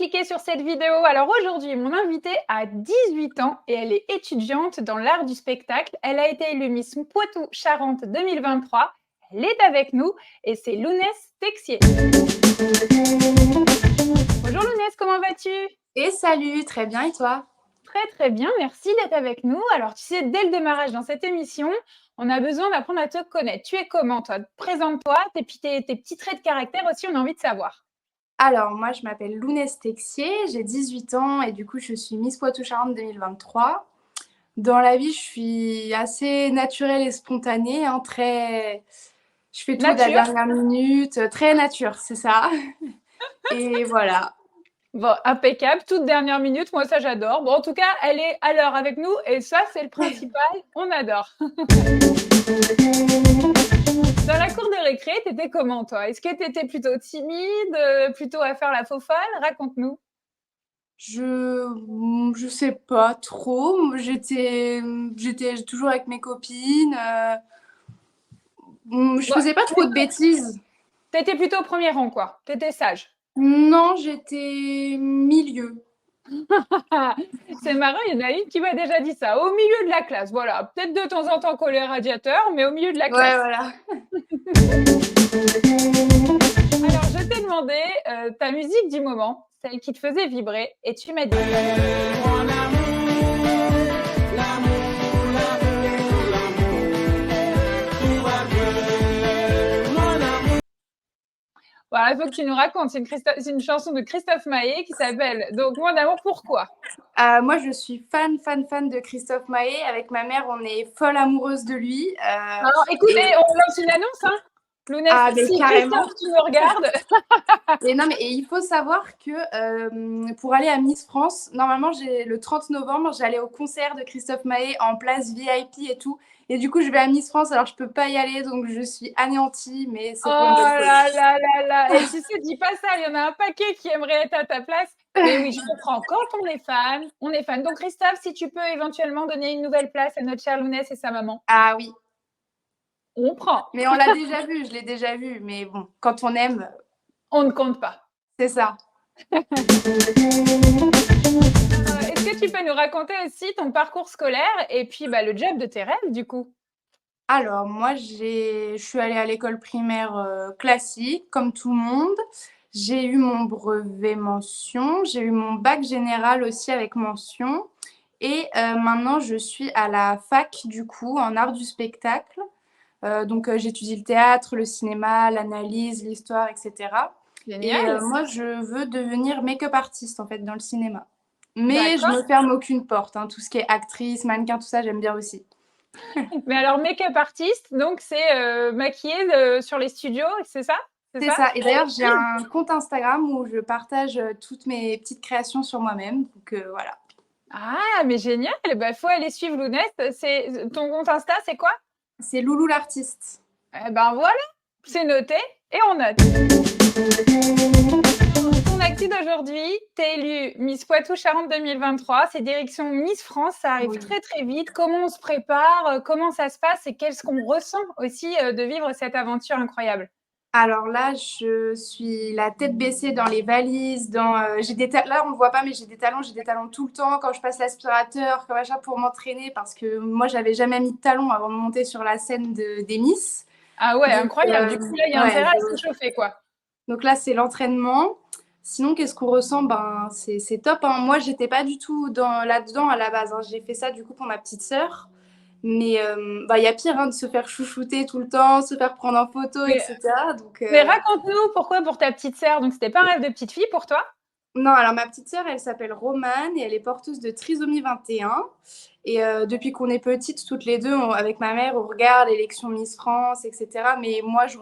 cliqué sur cette vidéo. Alors aujourd'hui, mon invitée a 18 ans et elle est étudiante dans l'art du spectacle. Elle a été élue Miss Poitou-Charentes 2023. Elle est avec nous et c'est Lounès Texier. Bonjour Lounès, comment vas-tu? Et salut, très bien, et toi? Très très bien, merci d'être avec nous. Alors tu sais, dès le démarrage dans cette émission, on a besoin d'apprendre à te connaître. Tu es comment toi? Présente-toi, tes petits traits de caractère aussi, on a envie de savoir. Alors, moi, je m'appelle Lounès Texier, j'ai 18 ans et du coup, je suis Miss Poitou-Charentes 2023. Dans la vie, je suis assez naturelle et spontanée, hein, très... Je fais tout à la Nature? dernière minute, très nature, c'est ça. Et voilà. Bon, impeccable, toute dernière minute, moi ça j'adore. Bon, en tout cas, elle est à l'heure avec nous et ça c'est le principal, on adore. Dans la cour de récré, t'étais comment toi? Est-ce que t'étais plutôt timide, plutôt à faire la faux folle? Raconte-nous. Je sais pas trop. J'étais toujours avec mes copines. Je Bon, faisais pas trop de bêtises. t'étais plutôt au premier rang quoi, t'étais sage. Non, j'étais milieu. C'est marrant, il y en a une qui m'a déjà dit ça, au milieu de la classe, voilà. Peut-être de temps en temps coller radiateur, mais au milieu de la Ouais, classe. voilà. Alors, je t'ai demandé ta musique du moment, celle qui te faisait vibrer, et tu m'as dit. Voilà, il faut que tu nous racontes. C'est une chanson de Christophe Maé qui s'appelle donc Moi d'amour, pourquoi? Moi, je suis fan de Christophe Maé. Avec ma mère, on est folle amoureuse de lui. Alors, écoute, Et... on lance une annonce, hein, Lounès. Ah, mais Si carrément. Christophe, tu me regardes. Et non, mais et il faut savoir que pour aller à Miss France, normalement, le 30 novembre, j'allais au concert de Christophe Maé en place VIP et tout. Et du coup, je vais à Miss France, alors je peux pas y aller, donc je suis anéantie, mais Oh c'est pour une bonne cause. là là là là. Et tu sais, dis pas ça, il y en a un paquet qui aimerait être à ta place. Mais oui, je comprends. Quand on est fan, on est fan. Donc, Christophe, si tu peux éventuellement donner une nouvelle place à notre chère Lounès et sa maman, Ah oui, on prend. mais on l'a déjà vu, je l'ai déjà vu. Mais bon, quand on aime, On ne compte pas. c'est ça. Est-ce que tu peux nous raconter aussi ton parcours scolaire et puis bah, le job de tes rêves, du coup? Alors, moi, je suis allée à l'école primaire classique, comme tout le monde. J'ai eu mon brevet mention, j'ai eu mon bac général aussi avec mention. Et maintenant, je suis à la fac, du coup, en art du spectacle. Donc, j'étudie le théâtre, le cinéma, l'analyse, l'histoire, etc. Et Génial. moi, je veux devenir make-up artiste, en fait, dans le cinéma. Mais je D'accord. me ferme aucune porte, hein. Tout ce qui est actrice, mannequin, tout ça, j'aime bien aussi. Mais alors, make-up artiste, donc c'est maquiller sur les studios, c'est ça? C'est C'est ça? ça. Et d'ailleurs, j'ai un compte Instagram où je partage toutes mes petites créations sur moi-même. Donc voilà. Ah, mais génial. Bah, faut aller suivre Lounès. C'est ton compte Insta, c'est quoi? C'est Loulou l'artiste. Eh ben voilà, c'est noté et on note. Ton actu d'aujourd'hui, t'es élue Miss Poitou-Charentes 2023. C'est direction Miss France. Ça arrive Oui. très très vite. Comment on se prépare? Comment ça se passe? Et qu'est-ce qu'on ressent aussi de vivre cette aventure incroyable? Alors là, je suis la tête baissée dans les valises. Là, on ne le voit pas, mais j'ai des talons tout le temps. Quand je passe l'aspirateur, comme machin, pour m'entraîner, parce que moi, j'avais jamais mis de talons avant de monter sur la scène des Miss. Ah ouais, Donc, incroyable. Du coup, là, il y a ouais, intérêt à s'échauffer, quoi. donc là, c'est l'entraînement. Sinon, qu'est-ce qu'on ressent? Ben, c'est top, hein. Moi, j'étais pas du tout là-dedans à la base, hein. J'ai fait ça du coup pour ma petite sœur. Mais bah, y a pire, hein, de se faire chouchouter tout le temps, se faire prendre en photo, Mais, etc. Donc, mais raconte-nous pourquoi pour ta petite sœur. Donc, c'était pas un rêve de petite fille pour toi? non, alors ma petite sœur, elle s'appelle Romane et elle est porteuse de trisomie 21. Et depuis qu'on est petites, toutes les deux, avec ma mère, on regarde l'élection Miss France, etc. Mais moi, enfin,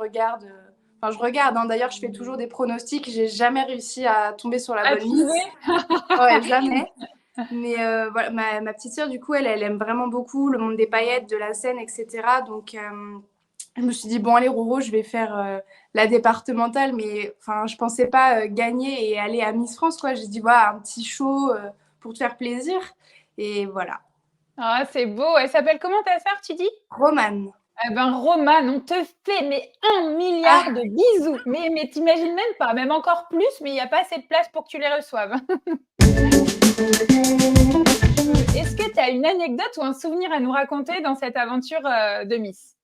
je regarde, hein. D'ailleurs, je fais toujours des pronostics. J'ai jamais réussi à tomber sur la À bonne trouver? Miss. Ouais, jamais. Mais voilà, ma petite sœur, du coup, elle aime vraiment beaucoup le monde des paillettes, de la scène, etc. Donc, je me suis dit, bon, allez, Roro, je vais faire la départementale. Mais enfin, je pensais pas gagner et aller à Miss France, quoi. J'ai dit, voilà, un petit show pour te faire plaisir. Et voilà. Ah, c'est beau. Elle s'appelle comment ta sœur, tu dis? Romane. Eh ben, Romane, on te fait mais 1 milliard Ah, de bisous. Mais t'imagines même pas, même encore plus, mais il n'y a pas assez de place pour que tu les reçoives. Est-ce que tu as une anecdote ou un souvenir à nous raconter dans cette aventure de Miss?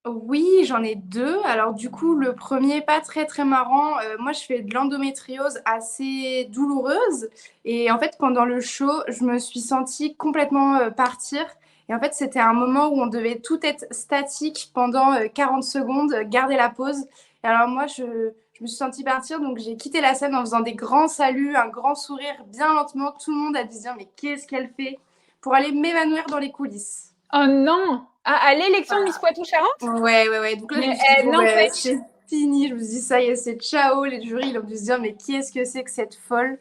oui, j'en ai deux. Alors du coup, le premier, pas très très marrant. Moi, je fais de l'endométriose assez douloureuse. Et en fait, pendant le show, je me suis sentie complètement partir. Et en fait, c'était un moment où on devait tout être statique pendant 40 secondes, garder la pause. Et alors moi, je me suis sentie partir, donc j'ai quitté la scène en faisant des grands saluts, un grand sourire, bien lentement. Tout le monde a dû se dire, mais qu'est-ce qu'elle fait? Pour aller m'évanouir dans les coulisses. Oh non! À l'élection de Miss Voilà. Poitou-Charentes? Ouais, ouais, ouais. Donc là, je me Mais suis dit, bon, ben, n'empêche, c'est fini. Je me suis dit, ça y est, c'est ciao. Les jurys, ils ont dû se dire, mais qui est-ce que c'est que cette folle?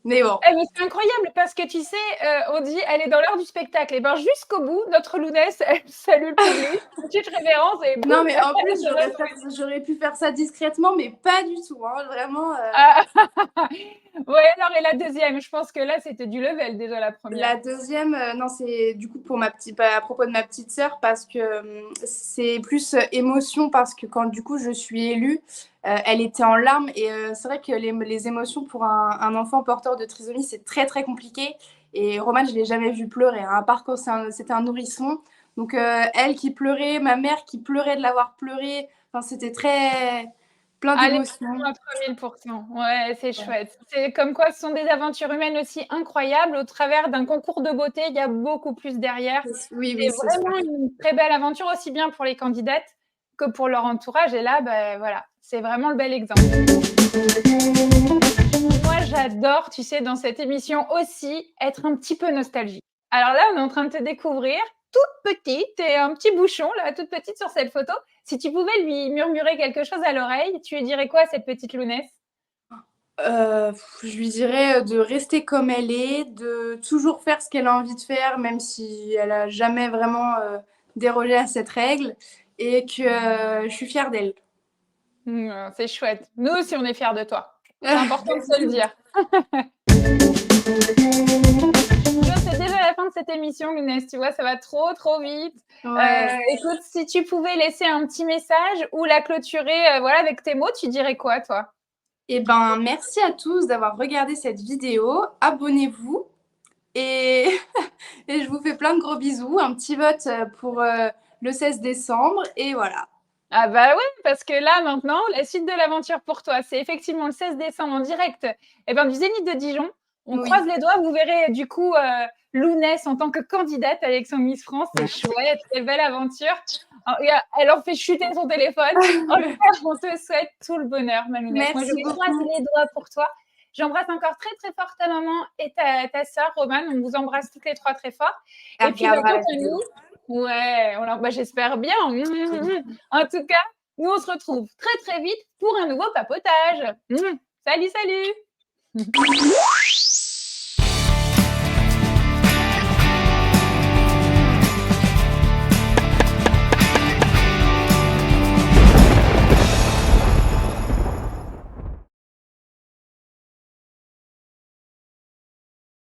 Mais bon. mais c'est incroyable parce que tu sais, on dit elle est dans l'heure du spectacle. Et ben jusqu'au bout, notre Lounès, elle salue le public, petite révérence et Non, boum, mais en plus, elle reste. j'aurais pu faire ça discrètement, mais pas du tout. Hein. Vraiment, Ah. Ouais, alors et la deuxième, je pense que là c'était du level déjà la première. la deuxième, non, c'est du coup pour ma petite, à propos de ma petite sœur, parce que c'est plus émotion, parce que quand du coup je suis élue, elle était en larmes et c'est vrai que les émotions pour un enfant porteur de trisomie, c'est très très compliqué. Et Romane, je l'ai jamais vue pleurer, hein, à part quand c'était un nourrisson. Donc elle qui pleurait, ma mère qui pleurait de l'avoir pleuré, enfin, c'était très plein Allez, d'émotions. à 3000%. Ouais, c'est chouette. C'est comme quoi ce sont des aventures humaines aussi incroyables. Au travers d'un concours de beauté, il y a beaucoup plus derrière. Oui, C'est oui, c'est sûr. vraiment une très belle aventure, aussi bien pour les candidates que pour leur entourage. Et là, ben, voilà, c'est vraiment le bel exemple. Moi, j'adore, tu sais, dans cette émission aussi, être un petit peu nostalgique. Alors là, on est en train de te découvrir toute petite et un petit bouchon, là, toute petite sur cette photo. Si tu pouvais lui murmurer quelque chose à l'oreille, tu lui dirais quoi à cette petite Lounès? Je lui dirais de rester comme elle est, de toujours faire ce qu'elle a envie de faire, même si elle a jamais vraiment dérogé à cette règle, et que je suis fière d'elle. C'est chouette. Nous aussi, on est fiers de toi. C'est important de se le dire. C'est déjà la fin de cette émission, Lounès. Tu vois, ça va trop, trop vite. Ouais. Écoute, si tu pouvais laisser un petit message ou la clôturer voilà, avec tes mots, tu dirais quoi, toi? Eh ben, merci à tous d'avoir regardé cette vidéo. Abonnez-vous et, et je vous fais plein de gros bisous. Un petit vote pour le 16 décembre et voilà. Ah bah oui, parce que là, maintenant, la suite de l'aventure pour toi, c'est effectivement le 16 décembre en direct du Zénith de Dijon. On Oui, croise les doigts, vous verrez du coup Lounès en tant que candidate avec son Miss France. C'est chouette, quelle belle aventure. Elle en fait chuter son téléphone. En tout cas, on te souhaite tout le bonheur, ma Lounès. Moi, je merci croise beaucoup. les doigts pour toi. J'embrasse encore très, très fort ta maman et ta sœur, Romane. On vous embrasse toutes les trois très fort. Elle Et puis, bah, regardera quant la à vidéo. nous, ouais, j'espère bien. En tout cas, nous, on se retrouve très, très vite pour un nouveau papotage. Salut, salut!